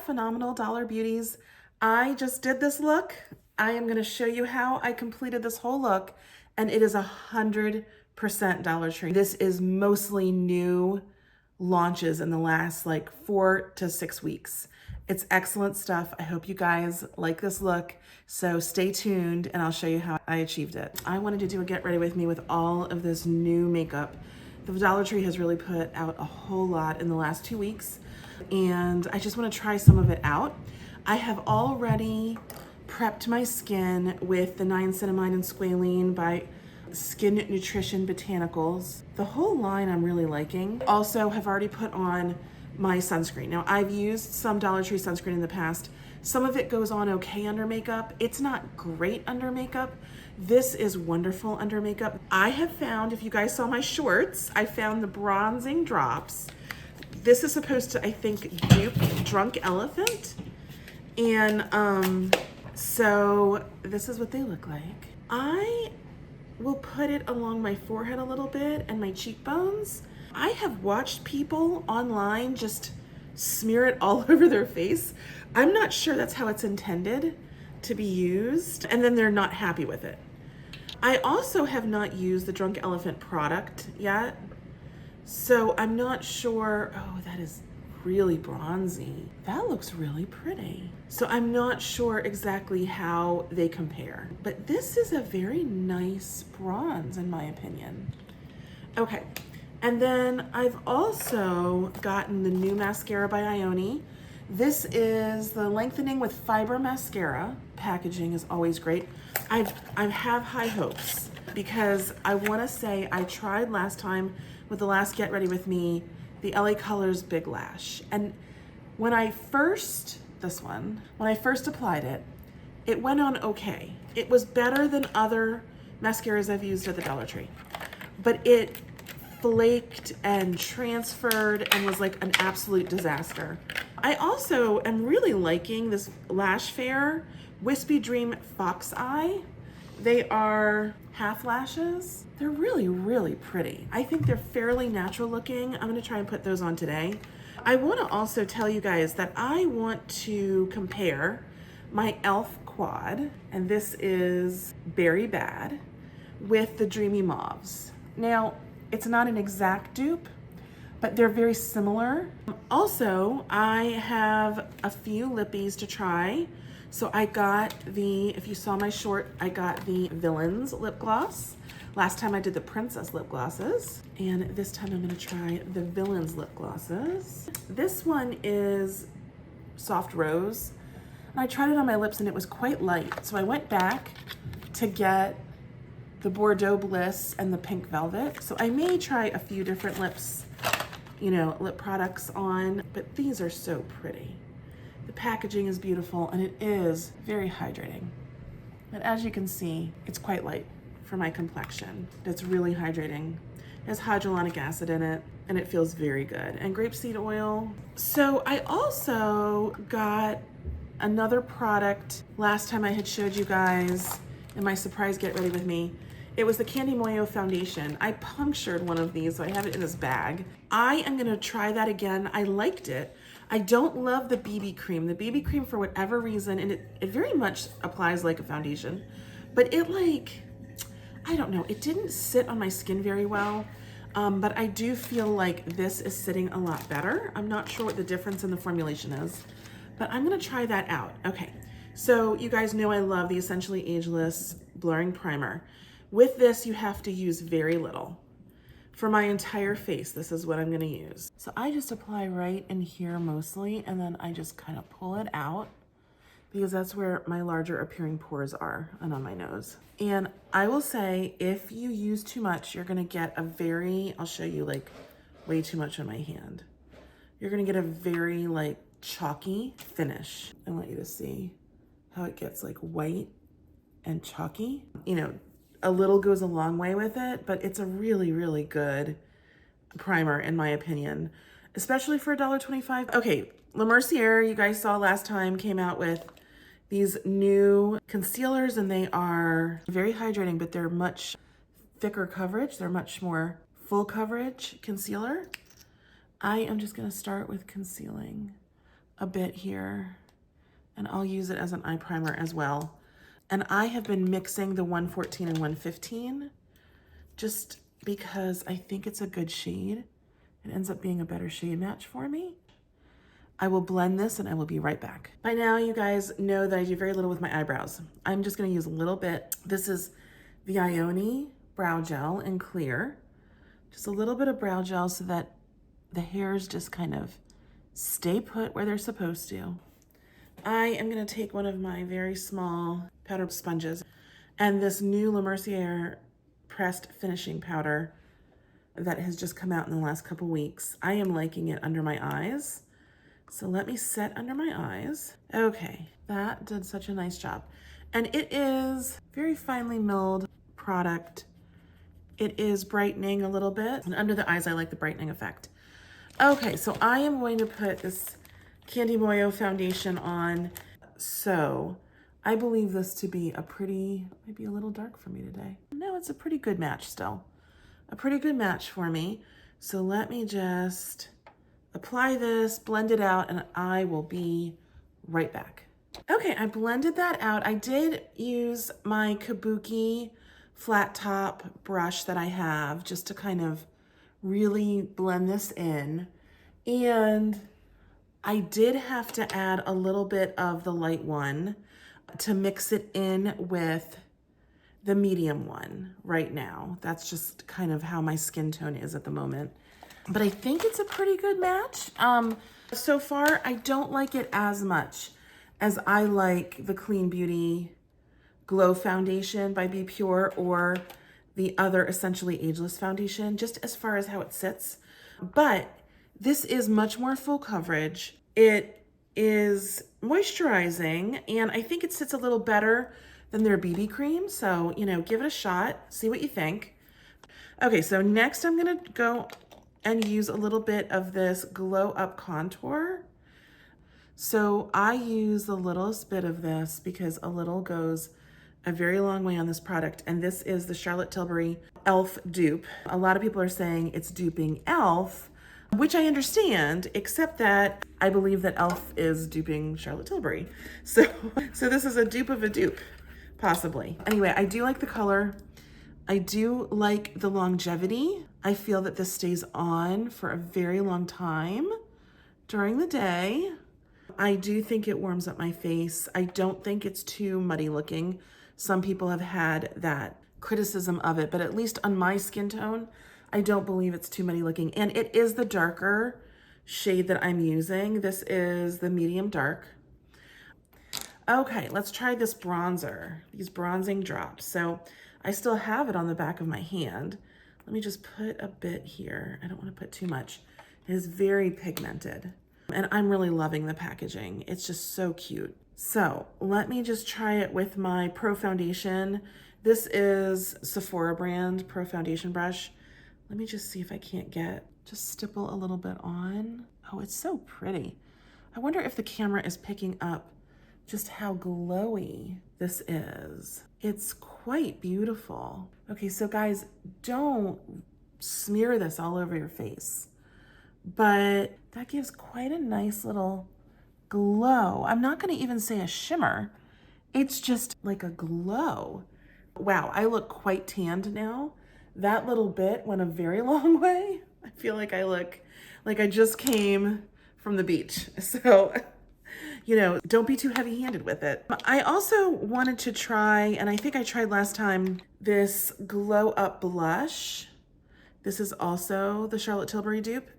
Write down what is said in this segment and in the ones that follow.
phenomenal dollar beauties. I just did this look. I am going to show you how I completed this whole look, and it is 100% Dollar Tree. This is mostly new launches in the last like 4 to 6 weeks. It's excellent stuff. I hope you guys like this look. So stay tuned and I'll show you how I achieved it. I wanted to do a get ready with me with all of this new makeup. The Dollar Tree has really put out a whole lot in the last 2 weeks, and I just want to try some of it out. I have already prepped my skin with the niacinamide and squalene by Skin Nutrition Botanicals. The whole line I'm really liking. Also have already put on my sunscreen. Now I've used some Dollar Tree sunscreen in the past. Some of it goes on okay under makeup. It's not great under makeup. This is wonderful under makeup. I have found, if you guys saw my shorts, I found the bronzing drops. This is supposed to, I think, dupe Drunk Elephant. And so this is what they look like. I will put it along my forehead a little bit and my cheekbones. I have watched people online just smear it all over their face. I'm not sure that's how it's intended to be used, and then they're not happy with it. I also have not used the Drunk Elephant product yet, so I'm not sure. Oh, that is really bronzy. That looks really pretty. So I'm not sure exactly how they compare, but this is a very nice bronze in my opinion. Okay, and then I've also gotten the new mascara by Ioni. This is the Lengthening with Fiber Mascara. Packaging is always great. I have high hopes because I want to say I tried last time with the last Get Ready With Me, the LA Colors Big Lash. And when I first applied it, it went on okay. It was better than other mascaras I've used at the Dollar Tree, but it flaked and transferred and was like an absolute disaster. I also am really liking this Lash Fair Wispy Dream Fox Eye. They are half lashes. They're really, really pretty. I think they're fairly natural looking. I'm gonna try and put those on today. I wanna also tell you guys that I want to compare my e.l.f. quad, and this is Berry Bad, with the Dreamy Mauves. Now, it's not an exact dupe, but they're very similar. Also, I have a few lippies to try. So I got the, if you saw my short, I got the Villains lip gloss. Last time I did the Princess lip glosses, and this time I'm gonna try the Villains lip glosses. This one is Soft Rose. And I tried it on my lips and it was quite light. So I went back to get the Bordeaux Bliss and the Pink Velvet. So I may try a few different lips, lip products on, but these are so pretty. The packaging is beautiful and it is very hydrating. And as you can see, it's quite light for my complexion. It's really hydrating. It has hyaluronic acid in it and it feels very good. And grapeseed oil. So I also got another product last time I had showed you guys in my surprise Get Ready With Me. It was the Candy Moyo foundation. I punctured one of these, so I have it in this bag. I am gonna try that again. I liked it. I don't love the BB cream. The BB cream, for whatever reason, and it very much applies like a foundation, but it I don't know, it didn't sit on my skin very well, but I do feel like this is sitting a lot better. I'm not sure what the difference in the formulation is, but I'm gonna try that out. Okay, so you guys know I love the Essentially Ageless Blurring Primer. With this, you have to use very little. For my entire face, this is what I'm gonna use. So I just apply right in here mostly, and then I just kind of pull it out because that's where my larger appearing pores are, and on my nose. And I will say, if you use too much, you're gonna get a very, I'll show you way too much on my hand. You're gonna get a very chalky finish. I want you to see how it gets white and chalky. A little goes a long way with it, but it's a really, really good primer in my opinion, especially for $1.25. Okay, Mercerie, you guys saw last time, came out with these new concealers and they are very hydrating, but they're much thicker coverage. They're much more full coverage concealer. I am just gonna start with concealing a bit here, and I'll use it as an eye primer as well. And I have been mixing the 114 and 115 just because I think it's a good shade. It ends up being a better shade match for me. I will blend this and I will be right back. By now, you guys know that I do very little with my eyebrows. I'm just gonna use a little bit. This is the Ioni brow gel in clear. Just a little bit of brow gel so that the hairs just kind of stay put where they're supposed to. I am gonna take one of my very small powder sponges and this new Mercerie pressed finishing powder that has just come out in the last couple weeks. I am liking it under my eyes. So let me set under my eyes. Okay, that did such a nice job. And it is very finely milled product. It is brightening a little bit. And under the eyes, I like the brightening effect. Okay, so I am going to put this Candy Moyo foundation on. So I believe this to be a pretty, maybe a little dark for me today. No, it's a pretty good match still. A pretty good match for me. So let me just apply this, blend it out, and I will be right back. Okay, I blended that out. I did use my Kabuki flat top brush that I have just to kind of really blend this in. And I did have to add a little bit of the light one to mix it in with the medium one right now. That's just kind of how my skin tone is at the moment. But I think it's a pretty good match. So far, I don't like it as much as I like the Clean Beauty Glow Foundation by BPure or the other Essentially Ageless foundation, just as far as how it sits. But this is much more full coverage. It is moisturizing, and I think it sits a little better than their BB cream. So, you know, give it a shot, see what you think. Okay, so next I'm gonna go and use a little bit of this Glow Up Contour. So I use the littlest bit of this because a little goes a very long way on this product. And this is the Charlotte Tilbury e.l.f. dupe. A lot of people are saying it's duping e.l.f., which I understand, except that I believe that e.l.f. is duping Charlotte Tilbury. So this is a dupe of a dupe, possibly. Anyway, I do like the color. I do like the longevity. I feel that this stays on for a very long time during the day. I do think it warms up my face. I don't think it's too muddy looking. Some people have had that criticism of it, but at least on my skin tone, I don't believe it's too muddy looking. And it is the darker shade that I'm using. This is the medium dark. Okay, let's try this bronzer, these bronzing drops. So I still have it on the back of my hand. Let me just put a bit here. I don't want to put too much. It is very pigmented, and I'm really loving the packaging. It's just so cute. So let me just try it with my Pro Foundation. This is Sephora brand Pro Foundation brush. Let me just see if I can't just stipple a little bit on. Oh, it's so pretty. I wonder if the camera is picking up just how glowy this is. It's quite beautiful. Okay, so guys, don't smear this all over your face, but that gives quite a nice little glow. I'm not gonna even say a shimmer. It's just like a glow. Wow, I look quite tanned now. That little bit went a very long way. I feel like I look like I just came from the beach. So, you know, don't be too heavy-handed with it. I also wanted to try, and I think I tried last time, this Glow Up blush. This is also the Charlotte Tilbury dupe.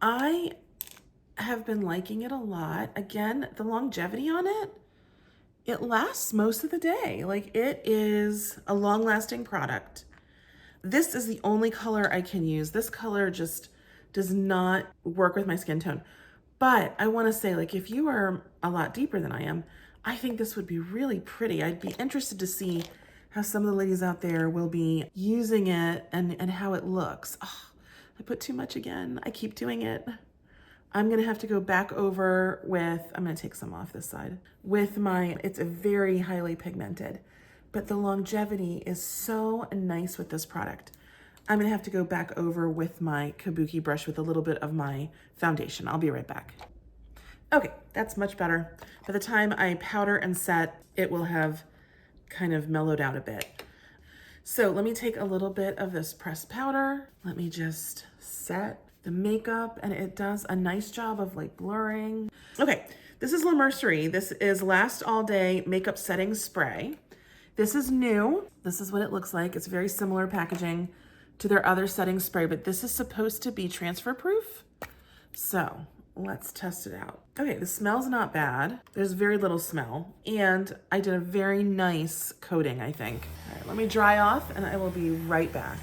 I have been liking it a lot. Again, the longevity on it, it lasts most of the day. Like, it is a long-lasting product. This is the only color I can use. This color just does not work with my skin tone. But I want to say, like, if you are a lot deeper than I am, I think this would be really pretty. I'd be interested to see how some of the ladies out there will be using it and how it looks. Oh, I put too much again. I keep doing it. I'm gonna have to go back over with, I'm gonna take some off this side, with my, it's a very highly pigmented, but the longevity is so nice with this product. I'm gonna have to go back over with my Kabuki brush with a little bit of my foundation. I'll be right back. Okay, that's much better. By the time I powder and set, it will have kind of mellowed out a bit. So let me take a little bit of this pressed powder. Let me just set the makeup, and it does a nice job of like blurring. Okay, this is Mercerie. This is Last All Day Makeup Setting Spray. This is new. This is what it looks like. It's very similar packaging to their other setting spray, but this is supposed to be transfer proof. So let's test it out. Okay, the smell's not bad. There's very little smell, and I did a very nice coating, I think. All right, let me dry off and I will be right back.